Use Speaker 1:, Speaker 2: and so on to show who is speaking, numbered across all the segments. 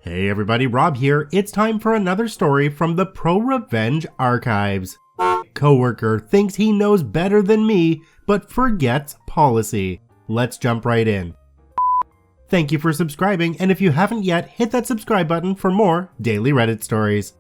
Speaker 1: Hey everybody, Rob here. It's time for another story from the ProRevenge archives. Coworker thinks he knows better than me, but forgets policy. Let's jump right in. Thank you for subscribing, and if you haven't yet, hit that subscribe button for more daily Reddit stories.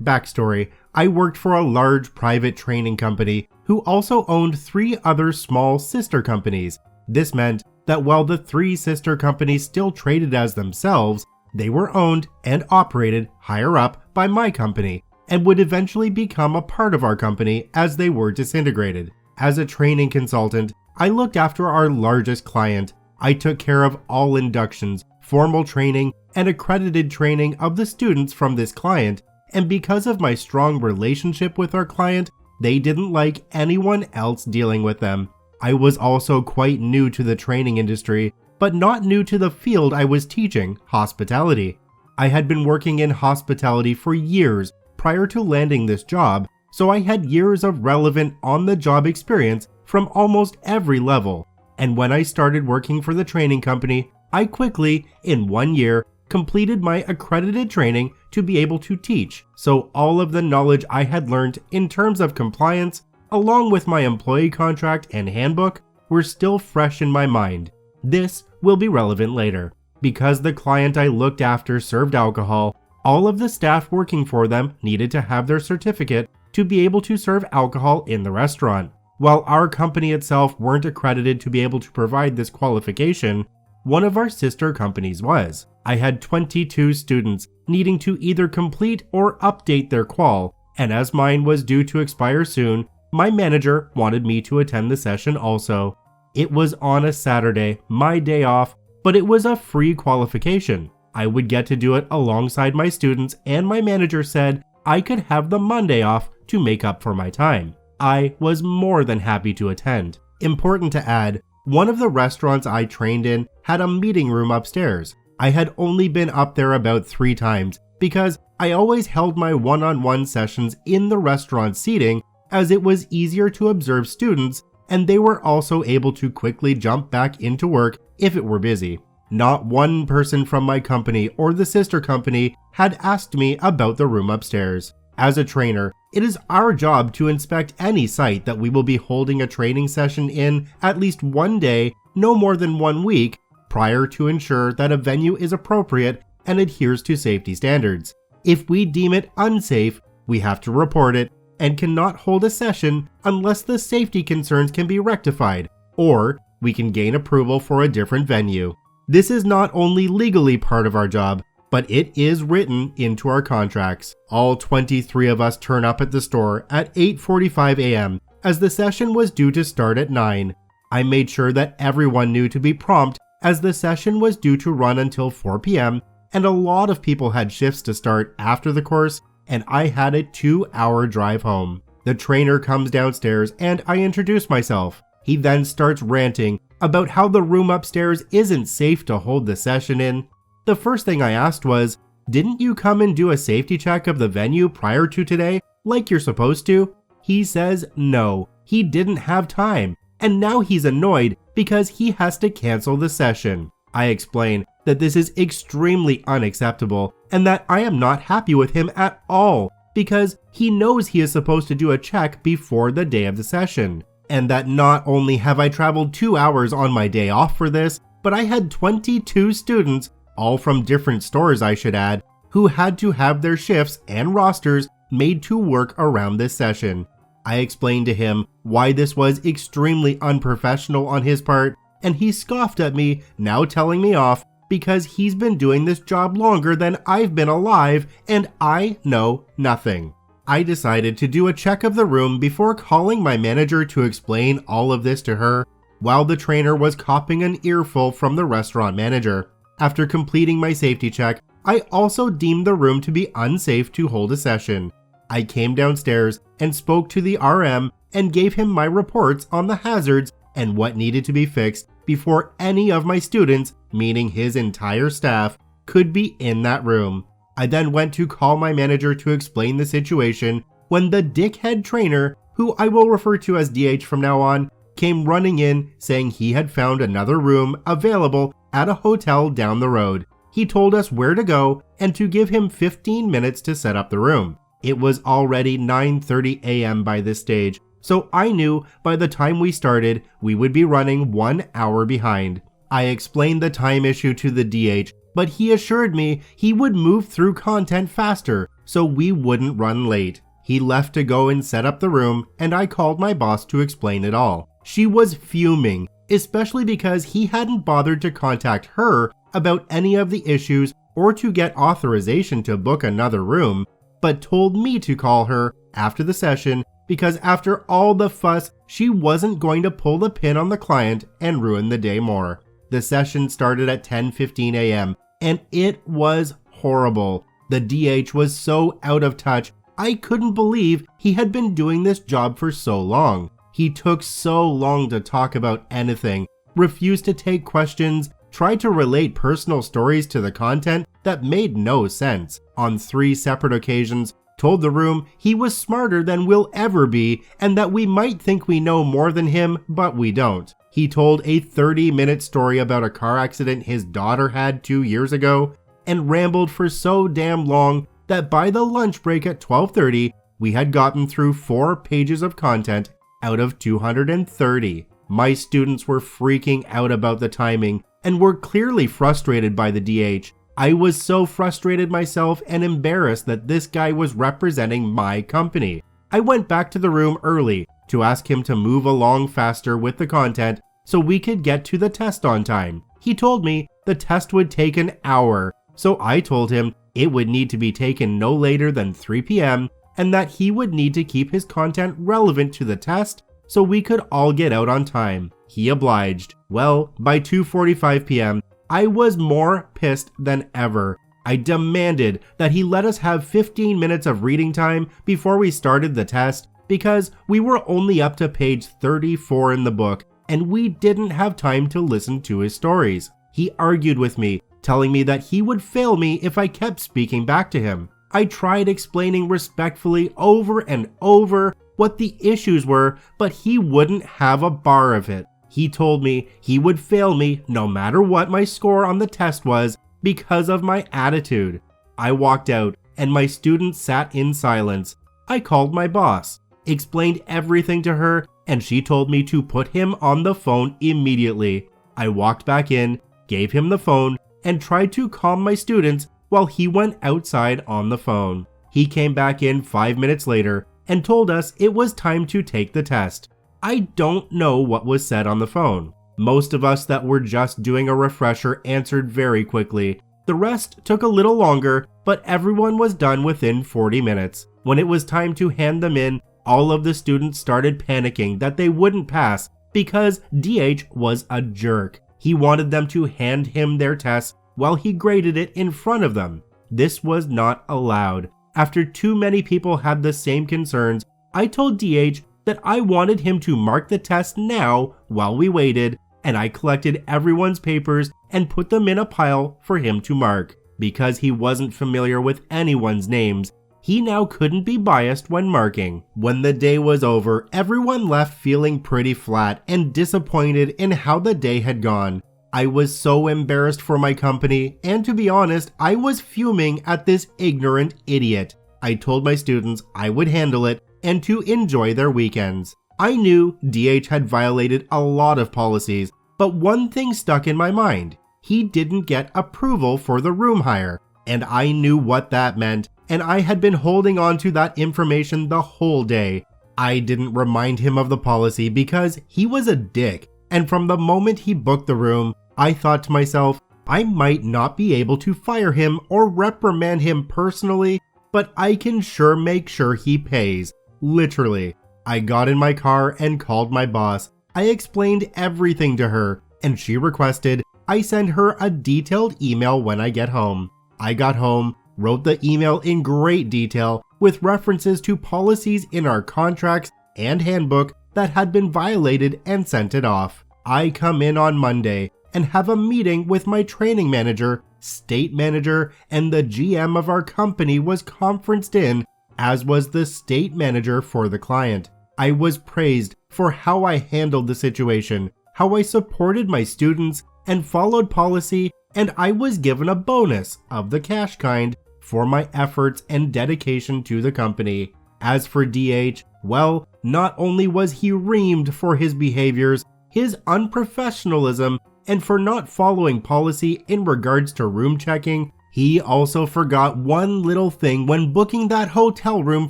Speaker 1: Backstory: I worked for a large private training company who also owned 3 other small sister companies. This meant that while the 3 sister companies still traded as themselves, they were owned and operated higher up by my company and would eventually become a part of our company as they were disintegrated. As a training consultant, I looked after our largest client. I took care of all inductions, formal training, and accredited training of the students from this client, and because of my strong relationship with our client, they didn't like anyone else dealing with them. I was also quite new to the training industry, but not new to the field I was teaching, hospitality. I had been working in hospitality for years prior to landing this job, so I had years of relevant on-the-job experience from almost every level. And when I started working for the training company, I quickly, in 1 year, completed my accredited training to be able to teach. So all of the knowledge I had learned in terms of compliance, along with my employee contract and handbook, were still fresh in my mind. This will be relevant later. Because the client I looked after served alcohol, all of the staff working for them needed to have their certificate to be able to serve alcohol in the restaurant. While our company itself weren't accredited to be able to provide this qualification, one of our sister companies was. I had 22 students needing to either complete or update their qual, and as mine was due to expire soon, my manager wanted me to attend the session also. It was on a Saturday, my day off, but it was a free qualification. I would get to do it alongside my students, and my manager said I could have the Monday off to make up for my time. I was more than happy to attend. Important to add, one of the restaurants I trained in had a meeting room upstairs. I had only been up there about 3 times because I always held my one-on-one sessions in the restaurant seating as it was easier to observe students, and they were also able to quickly jump back into work if it were busy. Not one person from my company or the sister company had asked me about the room upstairs. As a trainer, it is our job to inspect any site that we will be holding a training session in at least 1 day, no more than 1 week, prior to ensure that a venue is appropriate and adheres to safety standards. If we deem it unsafe, we have to report it and cannot hold a session unless the safety concerns can be rectified, or we can gain approval for a different venue. This is not only legally part of our job, but it is written into our contracts. All 23 of us turn up at the store at 8:45 a.m. as the session was due to start at 9. I made sure that everyone knew to be prompt as the session was due to run until 4 p.m. and a lot of people had shifts to start after the course, and I had a 2-hour drive home. The trainer comes downstairs and I introduce myself. He then starts ranting about how the room upstairs isn't safe to hold the session in. The first thing I asked was, "Didn't you come and do a safety check of the venue prior to today, like you're supposed to?" He says no, he didn't have time, and now he's annoyed because he has to cancel the session. I explain that this is extremely unacceptable and that I am not happy with him at all because he knows he is supposed to do a check before the day of the session. And that not only have I traveled 2 hours on my day off for this, but I had 22 students, all from different stores I should add, who had to have their shifts and rosters made to work around this session. I explained to him why this was extremely unprofessional on his part, and he scoffed at me, now telling me off because he's been doing this job longer than I've been alive and I know nothing. I decided to do a check of the room before calling my manager to explain all of this to her, while the trainer was copping an earful from the restaurant manager. After completing my safety check, I also deemed the room to be unsafe to hold a session. I came downstairs and spoke to the RM and gave him my reports on the hazards and what needed to be fixed before any of my students, meaning his entire staff, could be in that room. I then went to call my manager to explain the situation when the dickhead trainer, who I will refer to as DH from now on, came running in saying he had found another room available at a hotel down the road. He told us where to go and to give him 15 minutes to set up the room. It was already 9:30 a.m. by this stage, so I knew by the time we started, we would be running 1 hour behind. I explained the time issue to the DH, but he assured me he would move through content faster so we wouldn't run late. He left to go and set up the room, and I called my boss to explain it all. She was fuming, especially because he hadn't bothered to contact her about any of the issues or to get authorization to book another room, but told me to call her after the session because after all the fuss, she wasn't going to pull the pin on the client and ruin the day more. The session started at 10:15 a.m. and it was horrible. The DH was so out of touch, I couldn't believe he had been doing this job for so long. He took so long to talk about anything, refused to take questions, tried to relate personal stories to the content that made no sense. On 3 separate occasions, told the room he was smarter than we'll ever be and that we might think we know more than him, but we don't. He told a 30-minute story about a car accident his daughter had 2 years ago and rambled for so damn long that by the lunch break at 12:30, we had gotten through 4 pages of content out of 230. My students were freaking out about the timing and were clearly frustrated by the DH. I was so frustrated myself and embarrassed that this guy was representing my company. I went back to the room early to ask him to move along faster with the content so we could get to the test on time. He told me the test would take an hour, so I told him it would need to be taken no later than 3 p.m. and that he would need to keep his content relevant to the test so we could all get out on time. He obliged. Well, by 2:45 p.m., I was more pissed than ever. I demanded that he let us have 15 minutes of reading time before we started the test because we were only up to page 34 in the book and we didn't have time to listen to his stories. He argued with me, telling me that he would fail me if I kept speaking back to him. I tried explaining respectfully over and over what the issues were, but he wouldn't have a bar of it. He told me he would fail me no matter what my score on the test was because of my attitude. I walked out and my students sat in silence. I called my boss, explained everything to her, and she told me to put him on the phone immediately. I walked back in, gave him the phone, and tried to calm my students while he went outside on the phone. He came back in 5 minutes later and told us it was time to take the test. I don't know what was said on the phone. Most of us that were just doing a refresher answered very quickly. The rest took a little longer, but everyone was done within 40 minutes. When it was time to hand them in, all of the students started panicking that they wouldn't pass because DH was a jerk. He wanted them to hand him their tests while he graded it in front of them. This was not allowed. After too many people had the same concerns, I told DH that I wanted him to mark the test now while we waited, and I collected everyone's papers and put them in a pile for him to mark. Because he wasn't familiar with anyone's names, he now couldn't be biased when marking. When the day was over, everyone left feeling pretty flat and disappointed in how the day had gone. I was so embarrassed for my company, and to be honest, I was fuming at this ignorant idiot. I told my students I would handle it and to enjoy their weekends. I knew DH had violated a lot of policies, but one thing stuck in my mind. He didn't get approval for the room hire, and I knew what that meant, and I had been holding on to that information the whole day. I didn't remind him of the policy because he was a dick, and from the moment he booked the room, I thought to myself, I might not be able to fire him or reprimand him personally, but I can sure make sure he pays. Literally. I got in my car and called my boss. I explained everything to her, and she requested I send her a detailed email when I get home. I got home, wrote the email in great detail with references to policies in our contracts and handbook that had been violated and sent it off. I come in on Monday and have a meeting with my training manager, state manager, and the GM of our company was conferenced in, as was the state manager for the client. I was praised for how I handled the situation, how I supported my students, and followed policy and I was given a bonus of the cash kind for my efforts and dedication to the company. As for DH, well, not only was he reamed for his behaviors, his unprofessionalism, and for not following policy in regards to room checking, he also forgot one little thing when booking that hotel room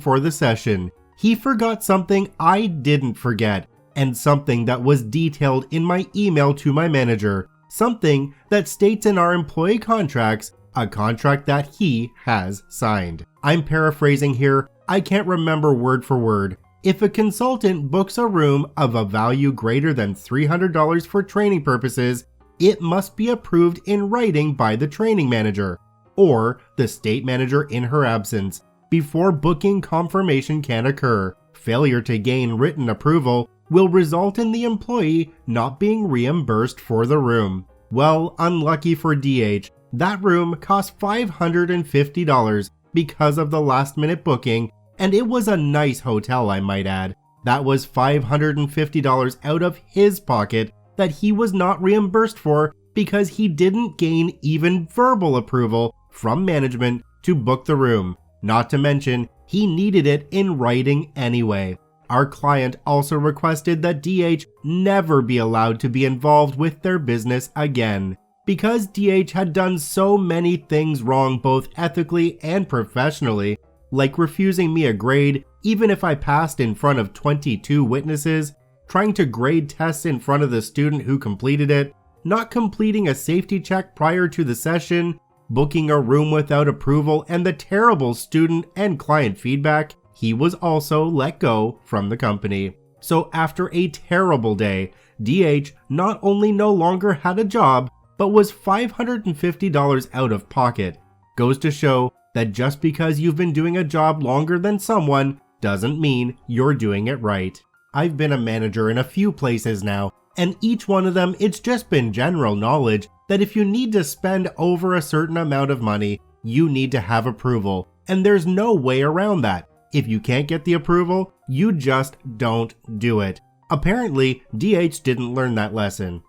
Speaker 1: for the session. He forgot something I didn't forget, and something that was detailed in my email to my manager, something that states in our employee contracts, a contract that he has signed. I'm paraphrasing here, I can't remember word for word. If a consultant books a room of a value greater than $300 for training purposes, it must be approved in writing by the training manager, or the state manager in her absence, before booking confirmation can occur. Failure to gain written approval will result in the employee not being reimbursed for the room. Well, unlucky for DH, that room cost $550 because of the last-minute booking, and it was a nice hotel, I might add. That was $550 out of his pocket that he was not reimbursed for because he didn't gain even verbal approval from management to book the room. Not to mention, he needed it in writing anyway. Our client also requested that DH never be allowed to be involved with their business again. Because DH had done so many things wrong both ethically and professionally, like refusing me a grade even if I passed in front of 22 witnesses, trying to grade tests in front of the student who completed it, not completing a safety check prior to the session, booking a room without approval, and the terrible student and client feedback, he was also let go from the company. So after a terrible day, DH not only no longer had a job, but was $550 out of pocket. Goes to show that just because you've been doing a job longer than someone doesn't mean you're doing it right. I've been a manager in a few places now, and each one of them it's just been general knowledge that if you need to spend over a certain amount of money, you need to have approval, and there's no way around that. If you can't get the approval, you just don't do it. Apparently, DH didn't learn that lesson.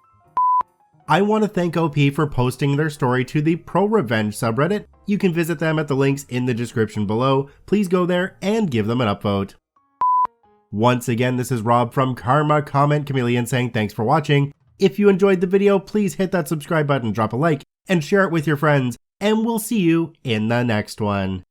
Speaker 1: I want to thank OP for posting their story to the ProRevenge subreddit. You can visit them at the links in the description below. Please go there and give them an upvote. Once again, this is Rob from Karma Comment Chameleon saying thanks for watching. If you enjoyed the video, please hit that subscribe button, drop a like, and share it with your friends, and we'll see you in the next one.